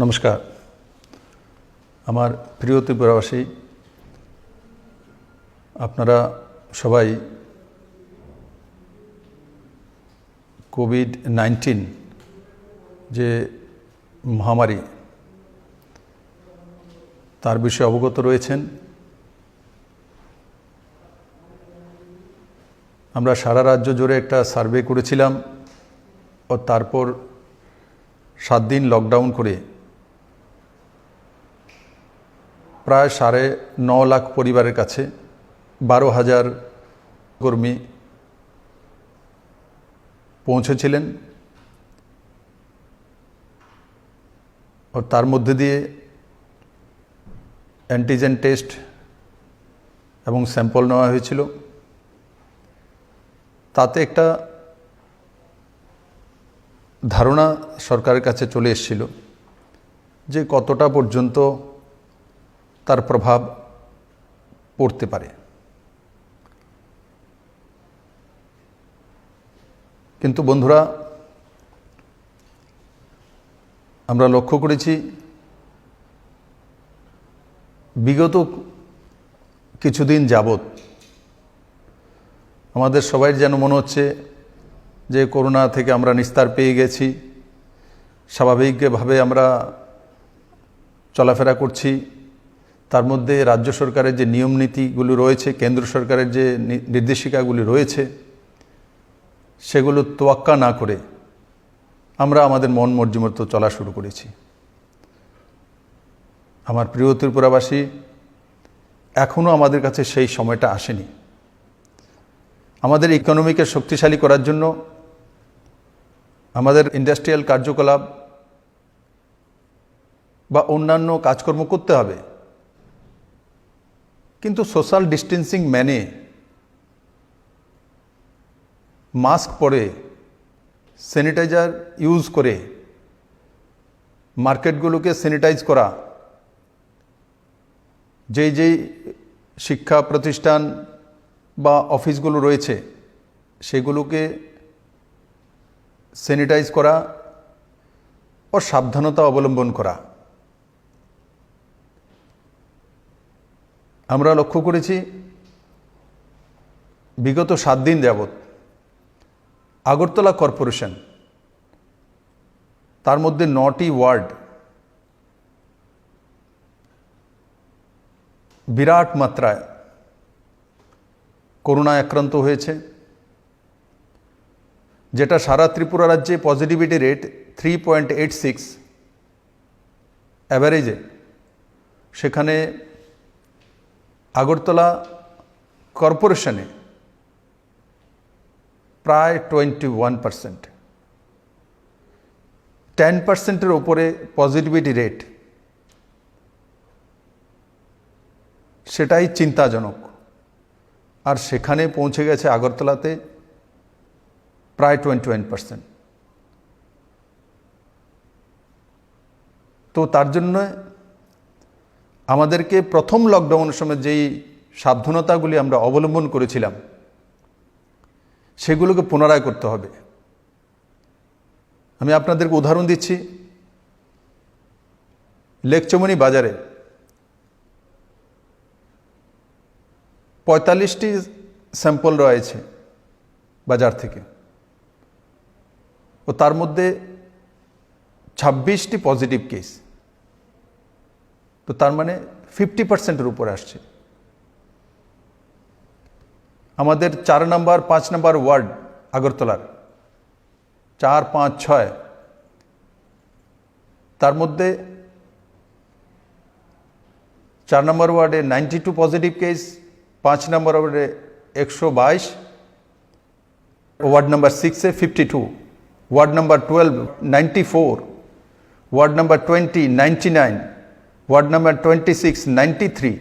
নমস্কার। আমার প্রিয় ত্রিপুরাবাসী, আপনারা সবাই কোভিড-19 যে মহামারী তার বিষয়ে অবগত রয়েছেন। আমরা সারা রাজ্য জুড়ে একটা সার্ভে করেছিলাম ও তারপর 7 দিন লকডাউন করে প্রায় 9.5 লাখ পরিবারের কাছে 12,000 কর্মী পৌঁছেছিলেন ও তার মধ্যে দিয়ে অ্যান্টিজেন টেস্ট এবং স্যাম্পল নেওয়া হয়েছিল। তাতে একটা ধারণা সরকারের কাছে চলে এসেছিল যে কতটা পর্যন্ত তার প্রভাব পড়তে পারে। কিন্তু বন্ধুরা, আমরা লক্ষ্য করেছি বিগত কিছুদিন যাবৎ আমাদের সবাই যেন মনে হচ্ছে যে করোনা থেকে আমরা নিস্তার পেয়ে গেছি, স্বাভাবিকভাবে আমরা চলাফেরা করছি। তার মধ্যে রাজ্য সরকারের যে নিয়ম নীতিগুলো রয়েছে, কেন্দ্র সরকারের যে নির্দেশিকাগুলি রয়েছে, সেগুলো তোয়াক্কা না করে আমরা আমাদের মন মর্জি মতো চলা শুরু করেছি। আমার প্রিয় ত্রিপুরাবাসী, এখনও আমাদের কাছে সেই সময়টা আসেনি। আমাদের ইকোনমিকে শক্তিশালী করার জন্য আমাদের ইন্ডাস্ট্রিয়াল কার্যকলাপ বা অন্যান্য কাজকর্ম করতে হবে, কিন্তু সোশ্যাল ডিস্টেন্সিং মেনে মাস্ক পরে স্যানিটাইজার ইউজ করে মার্কেটগুলোকে স্যানিটাইজ করা, যেই শিক্ষা প্রতিষ্ঠান বা অফিসগুলো রয়েছে সেগুলোকে স্যানিটাইজ করা ও সাবধানতা অবলম্বন করা। আমরা লক্ষ্য করেছি বিগত 7 দিন যাবৎ আগরতলা কর্পোরেশন, তার মধ্যে 9টি ওয়ার্ড বিরাট মাত্রায় করোনায় আক্রান্ত হয়েছে, যেটা সারা ত্রিপুরা রাজ্যে পজিটিভিটি রেট 3.86 অ্যাভারেজে। সেখানে আগরতলা কর্পোরেশনে প্রায় 21%, 10%-এর ওপরে পজিটিভিটি রেট। সেটাই চিন্তাজনক। আর সেখানে পৌঁছে গেছে আগরতলাতে প্রায় 21%। তো তার জন্য আমাদেরকে প্রথম লকডাউনের সময় যেই সাবধানতাগুলি আমরা অবলম্বন করেছিলাম সেগুলোকে পুনরায় করতে হবে। আমি আপনাদেরকে উদাহরণ দিচ্ছি। লেকচমনি বাজারে 45টি স্যাম্পল রয়েছে বাজার থেকে, ও তার মধ্যে 26টি পজিটিভ কেস। তো তার মানে 50%-এর উপরে আসছে। আমাদের 4 নম্বর 5 নম্বর ওয়ার্ড আগরতলার 4, 5, 6, তার মধ্যে 4 নম্বর ওয়ার্ডে 92 পজিটিভ কেস, 5 নম্বর ওয়ার্ডে 122, ওয়ার্ড নম্বর 6-এ 52, ward number 12 94, ward number 20 99, ward number 26 93,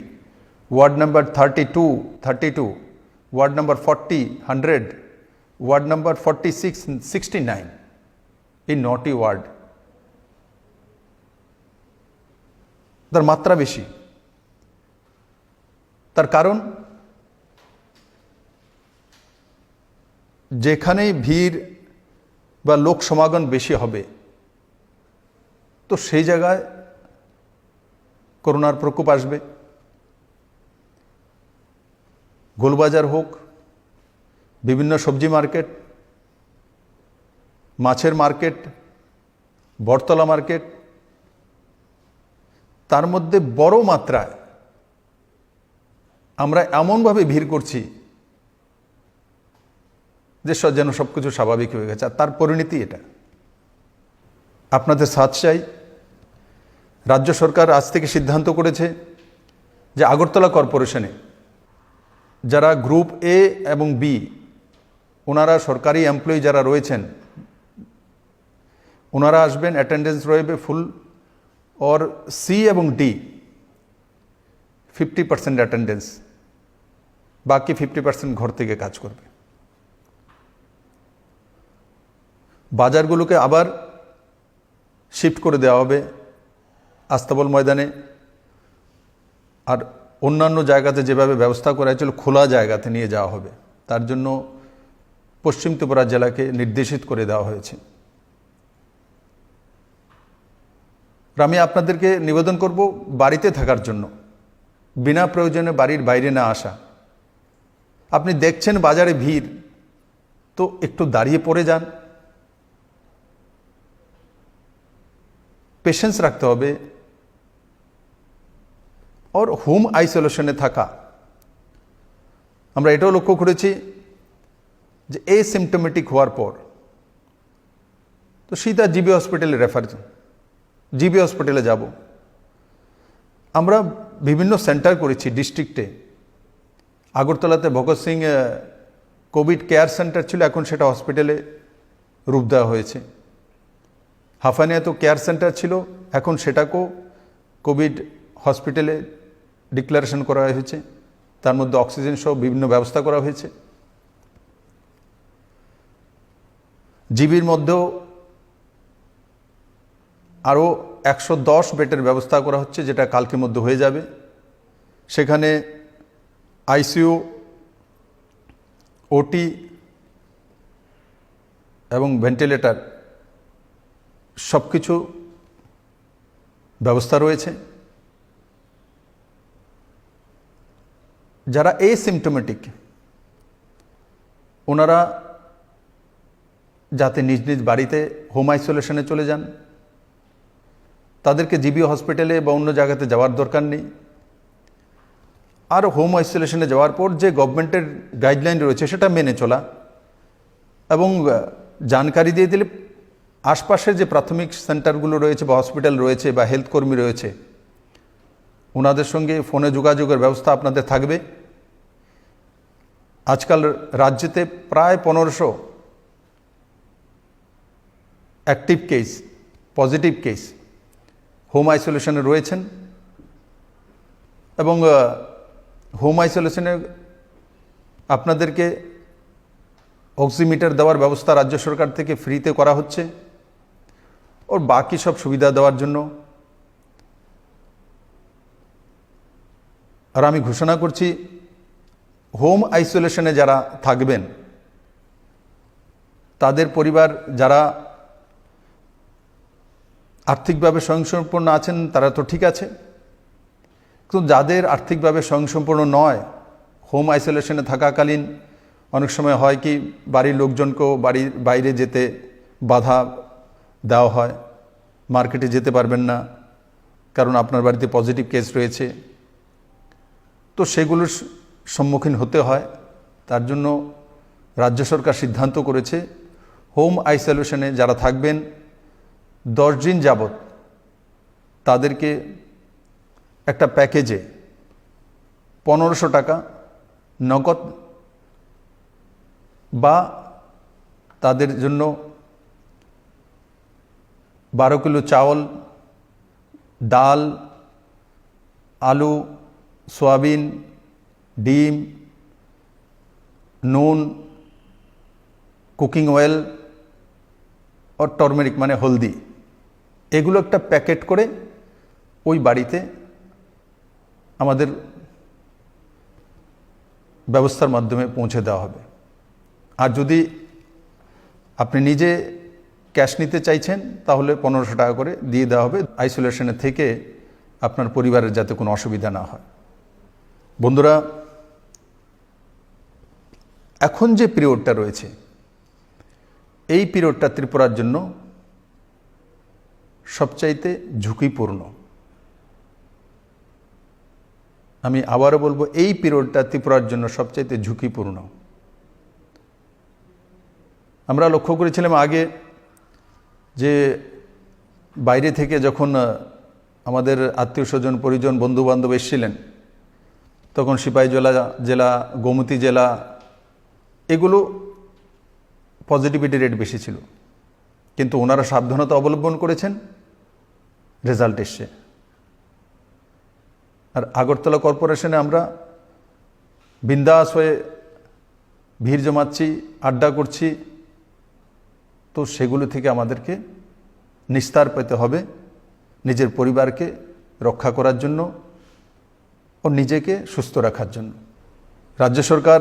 ward number 32, ward number 40 100, ward number 46 69। এই 9টি ওয়ার্ড, তার মাত্রা বেশি। তার কারণ যেখানেই ভিড় বা লোক সমাগম বেশি হবে, তো তো সেই জায়গায় করোনার প্রকোপ আসবে। গোলবাজার হোক, বিভিন্ন সবজি মার্কেট, মাছের মার্কেট, বটতলা মার্কেট, তার মধ্যে বড় মাত্রায় আমরা এমনভাবে ভিড় করছি যে যেন সব কিছু স্বাভাবিক হয়ে গেছে। আর তার পরিণতি এটা। আপনাদের সাথ চাই। রাজ্য সরকার আজ থেকে সিদ্ধান্ত করেছে যে আগরতলা কর্পোরেশনে যারা গ্রুপ এ এবং বি, ওনারা সরকারি এমপ্লয়ি যারা রয়েছেন, ওনারা আসবেন, অ্যাটেন্ডেন্স রয়েবে ফুল। और सी এবং ডি 50% অ্যাটেন্ডেন্স, বাকি 50% ঘর থেকে কাজ করবে। বাজারগুলোকে আবার শিফট করে দেওয়া হবে আস্তাবল ময়দানে, আর অন্যান্য জায়গাতে যেভাবে ব্যবস্থা করা হয়েছিল খোলা জায়গাতে নিয়ে যাওয়া হবে। তার জন্য পশ্চিম ত্রিপুরা জেলাকে নির্দেশিত করে দেওয়া হয়েছে। আমি আপনাদেরকে নিবেদন করব বাড়িতে থাকার জন্য, বিনা প্রয়োজনে বাড়ির বাইরে না আসা। আপনি দেখছেন বাজারে ভিড়, তো একটু দাঁড়িয়ে পড়ে যান। পেশেন্স রাখতে হবে। আর হোম আইসোলেশনে থাকা, আমরা এটাও লক্ষ্য করেছি যে এসিমটোমেটিক হওয়ার পর তো সিধা জিবি হসপিটালে রেফার, জিবি হসপিটালে যাব। আমরা বিভিন্ন সেন্টার করেছি ডিস্ট্রিক্টে। আগরতলাতে Bhagat Singh covid care center ছিল, এখন সেটা হসপিটালে রূপ দেওয়া হয়েছে। হাফানিয়া তো কেয়ার সেন্টার ছিল, এখন সেটাকেও কোভিড হসপিটালে ডিক্লারেশন করা হয়েছে। তার মধ্যে অক্সিজেন সহ বিভিন্ন ব্যবস্থা করা হয়েছে। জিবির মধ্যেও আরও 110 বেডের ব্যবস্থা করা হচ্ছে, যেটা কালকের মধ্যে হয়ে যাবে। সেখানে আইসিইউ, ওটি এবং ভেন্টিলেটর সব কিছু ব্যবস্থা রয়েছে। যারা এসিমটোমেটিক, ওনারা যাতে নিজ নিজ বাড়িতে হোম আইসোলেশনে চলে যান, তাদেরকে জিবি হসপিটালে বা অন্য জায়গাতে যাওয়ার দরকার নেই। আর হোম আইসোলেশনে যাওয়ার পর যে গভর্নমেন্টের গাইডলাইন রয়েছে সেটা মেনে চলা, এবং জানকারি দিয়ে দিলে আশপাশের যে প্রাথমিক সেন্টারগুলো রয়েছে বা হসপিটাল রয়েছে বা হেলথ কর্মী রয়েছে, ওনাদের সঙ্গে ফোনে যোগাযোগের ব্যবস্থা আপনাদের থাকবে। আজকাল রাজ্যেতে প্রায় 1500 active case, positive case home আইসোলেশনে রয়েছেন, এবং হোম আইসোলেশনে আপনাদেরকে অক্সিমিটার দেওয়ার ব্যবস্থা রাজ্য সরকার থেকে ফ্রিতে করা হচ্ছে। ওর বাকি সব সুবিধা দেওয়ার জন্য আর আমি ঘোষণা করছি, হোম আইসোলেশনে যারা থাকবেন তাদের পরিবার যারা আর্থিকভাবে স্বয়ংসম্পূর্ণ আছেন তারা তো ঠিক আছে, কিন্তু যাদের আর্থিকভাবে স্বয়ংসম্পূর্ণ নয়, হোম আইসোলেশনে থাকাকালীন অনেক সময় হয় কি বাড়ির লোকজনকেও বাড়ির বাইরে যেতে বাধা দেওয়া হয়, মার্কেটে যেতে পারবেন না কারণ আপনার বাড়িতে পজিটিভ কেস রয়েছে, তো সেগুলোর সম্মুখীন হতে হয়। তার জন্য রাজ্য সরকার সিদ্ধান্ত করেছে হোম আইসোলেশনে যারা থাকবেন 10 দিন যাবত তাদেরকে একটা প্যাকেজে 1500 টাকা নগদ বা তাদের জন্য 12 কিলো চাউল, ডাল, আলু, সোয়াবিন, ডিম, নুন, কুকিং অয়েল আর টার্মেরিক মানে হলদি, এগুলো একটা প্যাকেট করে ওই বাড়িতে আমাদের ব্যবস্থার মাধ্যমে পৌঁছে দেওয়া হবে। আর যদি আপনি নিজে ক্যাশ নিতে চাইছেন তাহলে 1500 টাকা করে দিয়ে দেওয়া হবে, আইসোলেশনে থেকে আপনার পরিবারের যাতে কোনো অসুবিধা না হয়। বন্ধুরা, এখন যে পিরিয়ডটা রয়েছে এই পিরিয়ডটা ত্রিপুরার জন্য সবচাইতে ঝুঁকিপূর্ণ। আমি আবারও বলবো, এই পিরিয়ডটা ত্রিপুরার জন্য সবচাইতে ঝুঁকিপূর্ণ। আমরা লক্ষ্য করেছিলাম আগে যে বাইরে থেকে যখন আমাদের আত্মীয় স্বজন পরিজন বন্ধু বান্ধব এসেছিলেন, তখন সিপাহীজলা জেলা, গোমতী জেলা, এগুলো পজিটিভিটি রেট বেশি ছিল, কিন্তু ওনারা সাবধানতা অবলম্বন করেছেন, রেজাল্ট এসছে। আর আগরতলা কর্পোরেশনে আমরা বিন্দাস হয়ে ভিড় জমাচ্ছি, আড্ডা করছি, তো সেগুলো থেকে আমাদেরকে নিস্তার পেতে হবে নিজের পরিবারকে রক্ষা করার জন্য ও নিজেকে সুস্থ রাখার জন্য। রাজ্য সরকার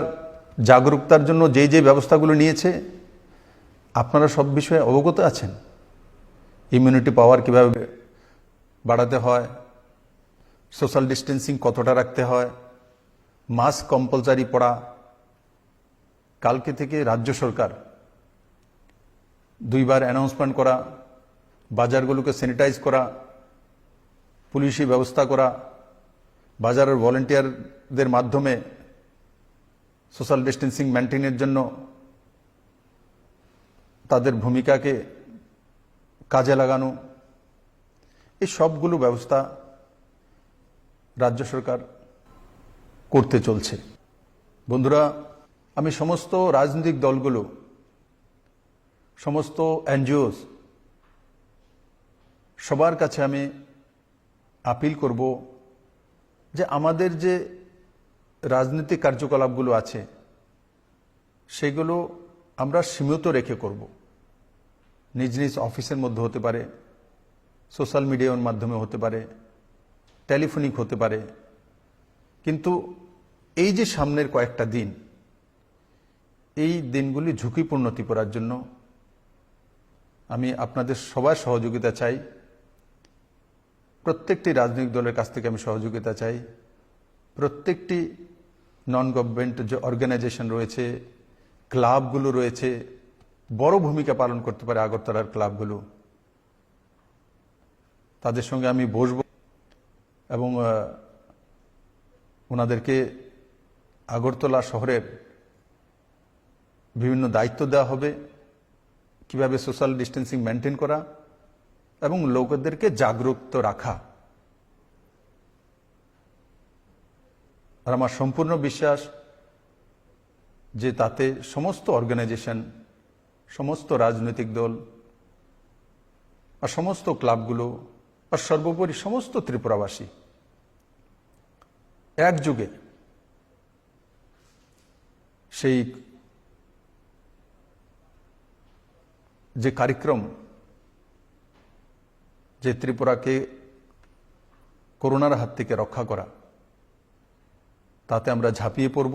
জাগরুকতার জন্য যে যে ব্যবস্থাগুলো নিয়েছে আপনারা সব বিষয়ে অবগত আছেন। ইমিউনিটি পাওয়ার কীভাবে বাড়াতে হয়, সোশ্যাল ডিস্টেন্সিং কতটা রাখতে হয়, মাস্ক কম্পালসারি পরা। কালকে থেকে রাজ্য সরকার 2 বার অ্যানাউন্সমেন্ট করা, বাজারগুলোকে স্যানিটাইজ করা, পুলিশি ব্যবস্থা করা, বাজারের ভলেন্টিয়ারদের মাধ্যমে সোশ্যাল ডিস্টেন্সিং মেনটেনের জন্য তাদের ভূমিকাকে কাজে লাগানো, এই সবগুলো ব্যবস্থা রাজ্য সরকার করতে চলছে। বন্ধুরা, আমি সমস্ত রাজনৈতিক দলগুলো, সমস্ত এনজিওস, সবার কাছে আমি আপিল করব যে আমাদের যে রাজনৈতিক কার্যকলাপগুলো আছে সেগুলো আমরা সীমিত রেখে করব। নিজ নিজ অফিসের মধ্যে হতে পারে, সোশ্যাল মিডিয়ার মাধ্যমে হতে পারে, টেলিফোনিক হতে পারে, কিন্তু এই যে সামনের কয়েকটা দিন, এই দিনগুলি ঝুঁকিপূর্ণ ত্রিপুরার জন্য আমি আপনাদের সবার সহযোগিতা চাই। প্রত্যেকটি রাজনৈতিক দলের কাছ থেকে আমি সহযোগিতা চাই। প্রত্যেকটি নন গভর্নমেন্ট যে অর্গানাইজেশন রয়েছে, ক্লাবগুলো রয়েছে, বড় ভূমিকা পালন করতে পারে আগরতলার ক্লাবগুলো, তাদের সঙ্গে আমি বসব এবং ওনাদেরকে আগরতলা শহরের বিভিন্ন দায়িত্ব দেওয়া হবে, কিভাবে সোশ্যাল ডিস্টেন্সিং মেনটেন করা এবং লোকদেরকে জাগরুক রাখা। আর আমার সম্পূর্ণ বিশ্বাস যে তাতে সমস্ত অর্গানাইজেশন, সমস্ত রাজনৈতিক দল আর সমস্ত ক্লাবগুলো আর সর্বোপরি সমস্ত ত্রিপুরাবাসী একযোগে সেই যে কার্যক্রম, যে ত্রিপুরাকে করোনার হাত থেকে রক্ষা করা, তাতে আমরা ঝাঁপিয়ে পড়ব,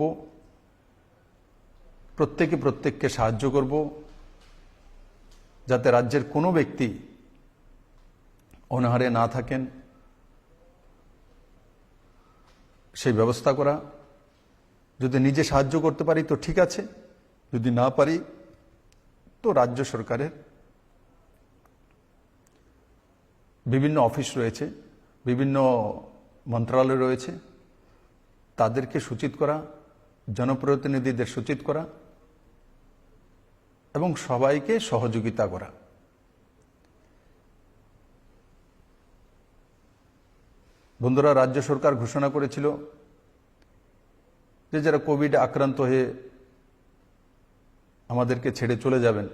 প্রত্যেকে প্রত্যেককে সাহায্য করব, যাতে রাজ্যের কোনো ব্যক্তি অনাহারে না থাকেন সেই ব্যবস্থা করা। যদি নিজে সাহায্য করতে পারি তো ঠিক আছে, যদি না পারি তো রাজ্য সরকারের বিভিন্ন অফিস রয়েছে, বিভিন্ন মন্ত্রণালয় রয়েছে, তাদেরকে সূচিত করা, জনপ্রতিনিধিদের সূচিত করা এবং সবাইকে সহযোগিতা করা। বন্ধুরা, রাজ্য সরকার ঘোষণা করেছিল যে যারা কোভিড আক্রান্ত হয়ে আমাদেরকে ছেড়ে চলে যাবেন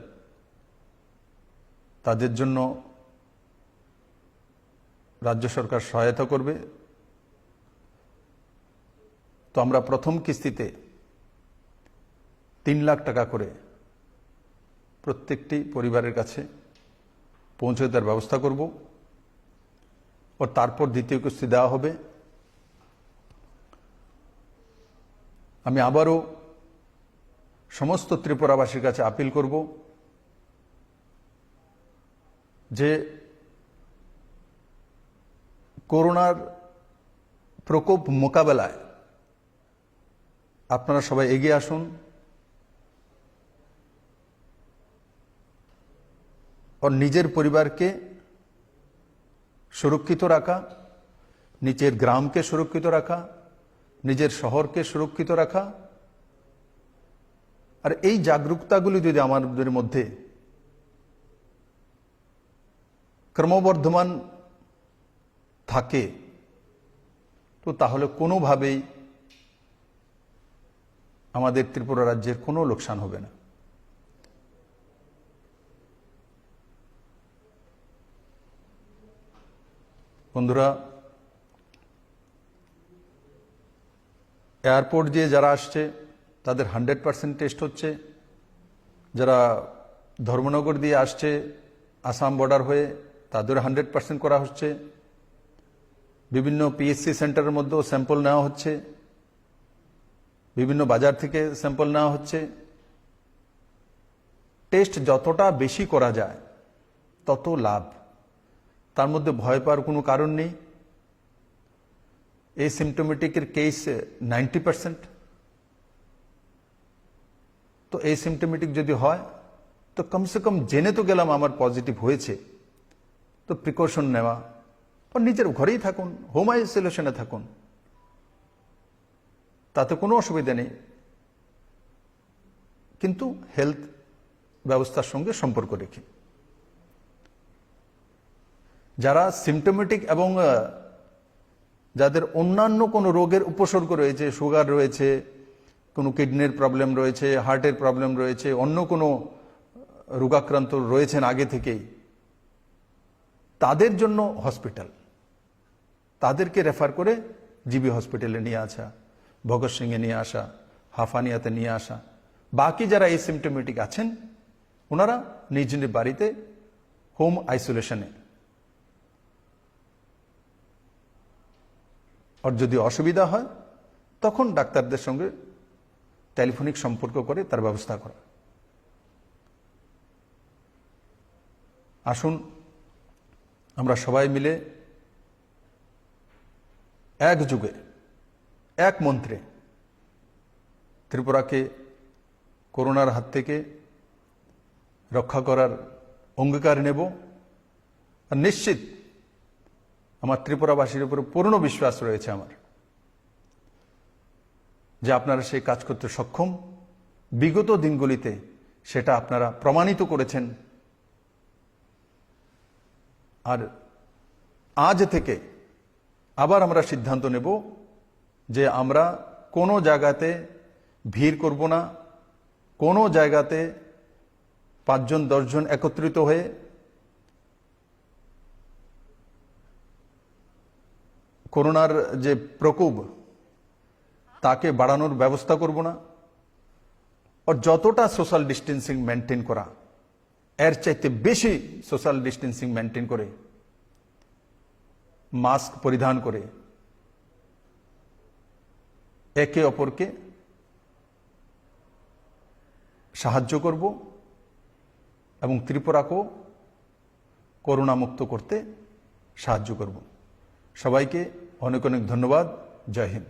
তাদের জন্য রাজ্য সরকার সহায়তা করবে। তো আমরা প্রথম কিস্তিতে 3 লাখ টাকা করে প্রত্যেকটি পরিবারের কাছে পৌঁছে দেওয়ার ব্যবস্থা করব, ও তারপর দ্বিতীয় কিস্তি দেওয়া হবে। আমি আবারও সমস্ত ত্রিপুরাবাসীর কাছে আপিল করব যে করোনার প্রকোপ মোকাবেলায় আপনারা সবাই এগিয়ে আসুন। और নিজের পরিবারকে সুরক্ষিত রাখা, নিজের গ্রামকে সুরক্ষিত রাখা, নিজের শহরকে সুরক্ষিত রাখা, আর এই জাগরুকতাগুলি যদি আমাদের মধ্যে ক্রমবর্ধমান থাকে তো তাহলে কোনোভাবেই আমাদের ত্রিপুরা রাজ্যের কোনো লোকসান হবে না। বন্ধুরা, এয়ারপোর্ট দিয়ে যারা আসছে তাদের 100% টেস্ট হচ্ছে। যারা ধর্মনগর দিয়ে আসছে আসাম বর্ডার হয়ে তাদের 100% করা হচ্ছে। বিভিন্ন পিএসসি সেন্টারের মধ্যেও স্যাম্পল নেওয়া হচ্ছে, বিভিন্ন বাজার থেকে স্যাম্পল নেওয়া হচ্ছে। টেস্ট যতটা বেশি করা যায় তত লাভ, তার মধ্যে ভয় পাওয়ার কোনো কারণ নেই। এই সিমটোমেটিকের কেস 90%, তো এই সিমটোমেটিক যদি হয় তো কমসে কম জেনে তো গেলাম আমার পজিটিভ হয়েছে, তো প্রিকশন নেওয়া, আর নিজের ঘরেই থাকুন, হোম আইসোলেশনে থাকুন, তাতে কোনো অসুবিধা নেই, কিন্তু হেলথ ব্যবস্থার সঙ্গে সম্পর্ক রেখে। যারা সিমটোমেটিক এবং যাদের অন্যান্য কোনো রোগের উপসর্গ রয়েছে, সুগার রয়েছে, কোনো কিডনির প্রবলেম রয়েছে, হার্টের প্রবলেম রয়েছে, অন্য কোনো রোগাক্রান্ত রয়েছেন আগে থেকেই, তাদের জন্য হসপিটাল, তাদেরকে রেফার করে জিবি হসপিটালে নিয়ে আসা, ভগৎ সিংয়ে নিয়ে আসা, হাফানিয়াতে নিয়ে আসা। বাকি যারা এসিমটোমেটিক আছেন ওনারা নিজ নিজ বাড়িতে হোম আইসোলেশনে। আর যদি অসুবিধা হয় তখন ডাক্তারদের সঙ্গে টেলিফোনিক সম্পর্ক করে তার ব্যবস্থা করা। আসুন আমরা সবাই মিলে একযোগে এক মন্ত্রে ত্রিপুরাকে করোনার হাত থেকে রক্ষা করার অঙ্গীকার নেব। আর নিশ্চিত আমার ত্রিপুরাবাসীর উপর পূর্ণ বিশ্বাস রয়েছে আমার, যে আপনারা সেই কাজ করতে সক্ষম। বিগত দিনগুলিতে সেটা আপনারা প্রমাণিত করেছেন। আর আজ থেকে আবার আমরা সিদ্ধান্ত নেব যে আমরা কোনো জায়গাতে ভিড় করব না, কোনো জায়গাতে 5 জন 10 জন একত্রিত হয়ে করোনার যে প্রকোপ তাকে বাড়ানোর ব্যবস্থা করব না। আর যতটা সোশ্যাল ডিস্টেন্সিং মেনটেন করা, এর চাইতে বেশি সোশ্যাল ডিস্টেন্সিং মেনটেন করে, মাস্ক পরিধান করে একে অপরকে সাহায্য করব এবং ত্রিপুরাকেও করোনা মুক্ত করতে সাহায্য করব। সবাইকে অনেক অনেক ধন্যবাদ। জয় হিন্দ।